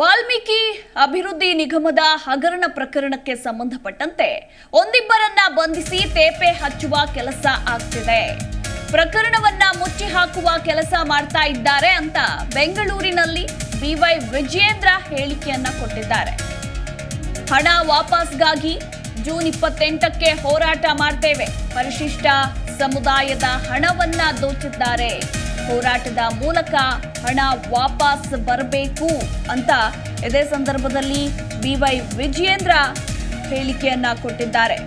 ವಾಲ್ಮೀಕಿ ಅಭಿವೃದ್ಧಿ ನಿಗಮದ ಹಗರಣ ಪ್ರಕರಣಕ್ಕೆ ಸಂಬಂಧಪಟ್ಟಂತೆ ಒಂದಿಬ್ಬರನ್ನ ಬಂಧಿಸಿ ತೇಪೆ ಹಚ್ಚುವ ಕೆಲಸ ಆಗ್ತಿದೆ. ಪ್ರಕರಣವನ್ನ ಮುಚ್ಚಿ ಹಾಕುವ ಕೆಲಸ ಮಾಡ್ತಾ ಇದ್ದಾರೆ ಅಂತ ಬೆಂಗಳೂರಿನಲ್ಲಿ ಬಿವೈ ವಿಜಯೇಂದ್ರ ಹೇಳಿಕೆಯನ್ನ ಕೊಟ್ಟಿದ್ದಾರೆ. ಹಣ ವಾಪಸ್ಗಾಗಿ ಜೂನ್ 28ಕ್ಕೆ ಹೋರಾಟ ಮಾಡ್ತೇವೆ. ಪರಿಶಿಷ್ಟ ಸಮುದಾಯದ ಹಣವನ್ನ ದೋಚಿದ್ದಾರೆ. ಹೋರಾಟದ ಮೂಲಕ ಹಣ ವಾಪಸ್ ಬರಬೇಕು ಅಂತ ಇದೇ ಸಂದರ್ಭದಲ್ಲಿ ಬಿವೈ ವಿಜಯೇಂದ್ರ ಹೇಳಿಕೆಯನ್ನ ಕೊಟ್ಟಿದ್ದಾರೆ.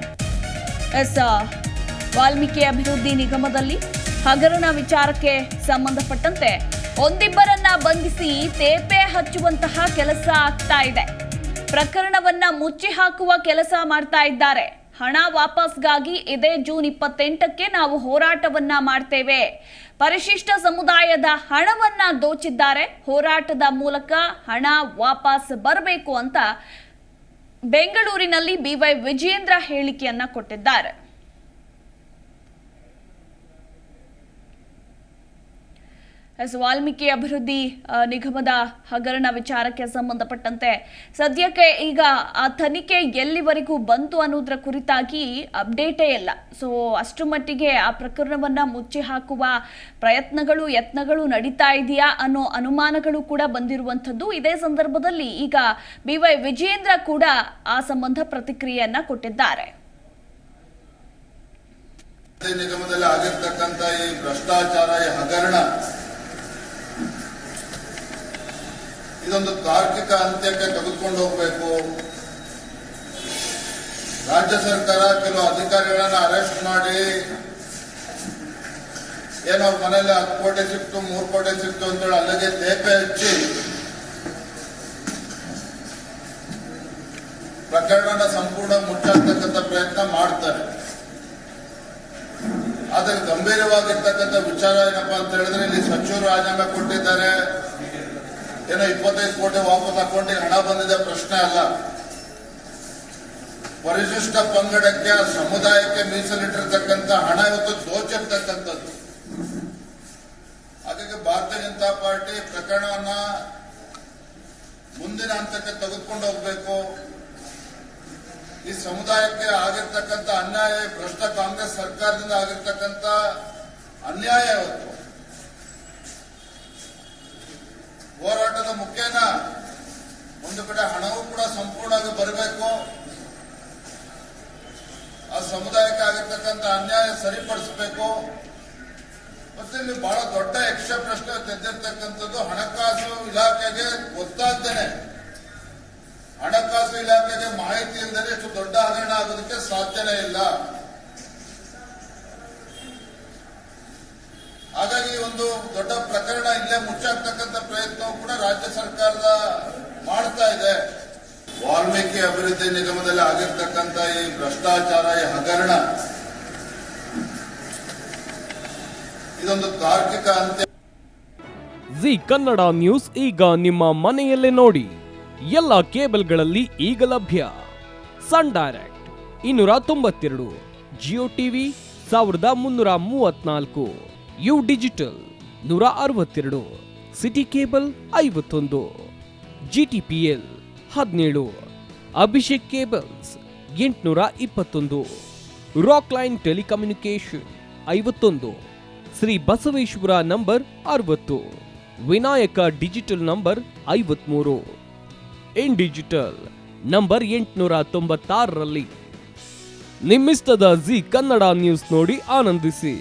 ವಾಲ್ಮೀಕಿ ಅಭಿವೃದ್ಧಿ ನಿಗಮದಲ್ಲಿ ಹಗರಣ ವಿಚಾರಕ್ಕೆ ಸಂಬಂಧಪಟ್ಟಂತೆ ಒಂದಿಬ್ಬರನ್ನ ಬಂಧಿಸಿ ತೇಪೆ ಹಚ್ಚುವಂತಹ ಕೆಲಸ ಆಗ್ತಾ ಇದೆ. ಪ್ರಕರಣವನ್ನ ಮುಚ್ಚಿ ಹಾಕುವ ಕೆಲಸ ಮಾಡ್ತಾ ಇದ್ದಾರೆ. ಹಣ ವಾಪಸ್ಗಾಗಿ ಇದೇ ಜೂನ್ 28ಕ್ಕೆ ನಾವು ಹೋರಾಟವನ್ನ ಮಾಡ್ತೇವೆ. ಪರಿಶಿಷ್ಟ ಸಮುದಾಯದ ಹಣವನ್ನ ದೋಚಿದ್ದಾರೆ. ಹೋರಾಟದ ಮೂಲಕ ಹಣ ವಾಪಸ್ ಬರಬೇಕು ಅಂತ ಬೆಂಗಳೂರಿನಲ್ಲಿ ಬಿವೈ ವಿಜಯೇಂದ್ರ ಹೇಳಿಕೆಯನ್ನ ಕೊಟ್ಟಿದ್ದಾರೆ. ವಾಲ್ಮೀಕಿ ಅಭಿವೃದ್ಧಿ ನಿಗಮದ ಹಗರಣ ವಿಚಾರಕ್ಕೆ ಸಂಬಂಧಪಟ್ಟಂತೆ ಸದ್ಯಕ್ಕೆ ಈಗ ಆ ತನಿಖೆ ಎಲ್ಲಿವರೆಗೂ ಬಂತು ಅನ್ನೋದ್ರ ಕುರಿತಾಗಿ ಅಪ್ಡೇಟೇ ಇಲ್ಲ. ಸೊ ಅಷ್ಟು ಮಟ್ಟಿಗೆ ಆ ಪ್ರಕರಣವನ್ನ ಮುಚ್ಚಿ ಹಾಕುವ ಯತ್ನಗಳು ನಡೀತಾ ಇದೆಯಾ ಅನ್ನೋ ಅನುಮಾನಗಳು ಕೂಡ ಬಂದಿರುವಂಥದ್ದು. ಇದೇ ಸಂದರ್ಭದಲ್ಲಿ ಈಗ ಬಿವೈ ವಿಜಯೇಂದ್ರ ಕೂಡ ಆ ಸಂಬಂಧ ಪ್ರತಿಕ್ರಿಯೆಯನ್ನ ಕೊಟ್ಟಿದ್ದಾರೆ. ನಿಗಮದಲ್ಲಿ ಆಗಿರ್ತಕ್ಕಂಥ ಈ ಭ್ರಷ್ಟಾಚಾರ, ಈ ಹಗರಣ ಇದೊಂದು ತಾರ್ಕಿಕ ಅಂತ್ಯಕ್ಕೆ ತೆಗೆದುಕೊಂಡು ಹೋಗಬೇಕು. ರಾಜ್ಯ ಸರ್ಕಾರ ಕೆಲವು ಅಧಿಕಾರಿಗಳನ್ನ ಅರೆಸ್ಟ್ ಮಾಡಿ ಏನೋ ಮನೆಯಲ್ಲಿ 10 ಕೋಟಿ ಸಿಕ್ತು, 3 ಕೋಟಿ ಸಿಕ್ತು ಅಂತೇಳಿ ಅಲ್ಲಿಗೆ ತೇಪೆ ಹಚ್ಚಿ ಪ್ರಕರಣ ಸಂಪೂರ್ಣ ಮುಚ್ಚಾಕ್ತಕ್ಕಂಥ ಪ್ರಯತ್ನ ಮಾಡ್ತಾರೆ. ಆದ್ರೆ ಗಂಭೀರವಾಗಿರ್ತಕ್ಕಂಥ ವಿಚಾರ ಏನಪ್ಪಾ ಅಂತ ಹೇಳಿದ್ರೆ, ಇಲ್ಲಿ ಸಚಿವರು ರಾಜೀನಾಮೆ ಕೊಟ್ಟಿದ್ದಾರೆ. ಏನೋ 25 ಕೋಟಿ ವಾಪಸ್ ಅಕೌಂಟಿಗೆ ಹಣ ಬಂದಿದೆ ಪ್ರಶ್ನೆ ಅಲ್ಲ. ಪರಿಶಿಷ್ಟ ಪಂಗಡಕ್ಕೆ, ಸಮುದಾಯಕ್ಕೆ ಮೀಸಲಿಟ್ಟಿರ್ತಕ್ಕಂಥ ಹಣ ಇವತ್ತು ದೋಚಿರ್ತಕ್ಕಂಥದ್ದು. ಹಾಗಾಗಿ ಭಾರತೀಯ ಜನತಾ ಪಾರ್ಟಿ ಪ್ರಕರಣವನ್ನ ಮುಂದಿನ ಹಂತಕ್ಕೆ ತೆಗೆದುಕೊಂಡು ಹೋಗಬೇಕು. ಈ ಸಮುದಾಯಕ್ಕೆ ಆಗಿರ್ತಕ್ಕಂಥ ಅನ್ಯಾಯ, ಭ್ರಷ್ಟ ಕಾಂಗ್ರೆಸ್ ಸರ್ಕಾರದಿಂದ ಆಗಿರ್ತಕ್ಕಂಥ ಅನ್ಯಾಯ ಇವತ್ತು ಹೋರಾಟದ ಮುಖೇನ ಒಂದು ಕಡೆ ಹಣವೂ ಕೂಡ ಸಂಪೂರ್ಣವಾಗಿ ಬರಬೇಕು. ಆ ಸಮುದಾಯಕ್ಕೆ ಆಗಿರ್ತಕ್ಕಂಥ ಅನ್ಯಾಯ ಸರಿಪಡಿಸಬೇಕು. ಮತ್ತೆ ಇಲ್ಲಿ ಬಹಳ ದೊಡ್ಡ ಯಕ್ಷ ಪ್ರಶ್ನೆ ತೆಗೆದಿರ್ತಕ್ಕಂಥದ್ದು, ಹಣಕಾಸು ಇಲಾಖೆಗೆ ಗೊತ್ತಾಗ್ದೇನೆ, ಹಣಕಾಸು ಇಲಾಖೆಗೆ ಮಾಹಿತಿ ಇಲ್ಲದೆ ಇಷ್ಟು ದೊಡ್ಡ ಹಗರಣ ಆಗೋದಕ್ಕೆ ಸಾಧ್ಯನೇ ಇಲ್ಲ. ಹಾಗಾಗಿ ಒಂದು ದೊಡ್ಡ ಪ್ರಕರಣ ಇಲ್ಲೇ ಮುಚ್ಚಾಕ್ತಕ್ಕಂಥ ಪ್ರಯತ್ನವೂ ಕೂಡ ರಾಜ್ಯ ಸರ್ಕಾರದ ಮಾಡ್ತಾ ಇದೆ. ವಾಲ್ಮೀಕಿ ಅಭಿವೃದ್ಧಿ ನಿಗಮದಲ್ಲಿ ಆಗಿರ್ತಕ್ಕಂಥ ಈ ಭ್ರಷ್ಟಾಚಾರ, ಈ ಹಗರಣ ಇದೊಂದು ತಾರ್ಕಿಕ ಅಂತ್ಯ. ಜಿ ಕನ್ನಡ ನ್ಯೂಸ್ ಈಗ ನಿಮ್ಮ ಮನೆಯಲ್ಲೇ ನೋಡಿ. ಎಲ್ಲ ಕೇಬಲ್ಗಳಲ್ಲಿ ಈಗ ಲಭ್ಯ. Sun Direct 292, Jio TV 1334, U digital 162, city cable 51, GTPL 17, Abhishek cables 821, rock line telecommunication 51, Shri Basaveshwara number 60, Vinayaka digital number 53, in digital number 896ರಲ್ಲಿ. ನಿಮ್ಮಿಸ್ತದ ಜಿ ಕನ್ನಡ ನ್ಯೂಸ್ ನೋಡಿ ಆನಂದಿಸಿ.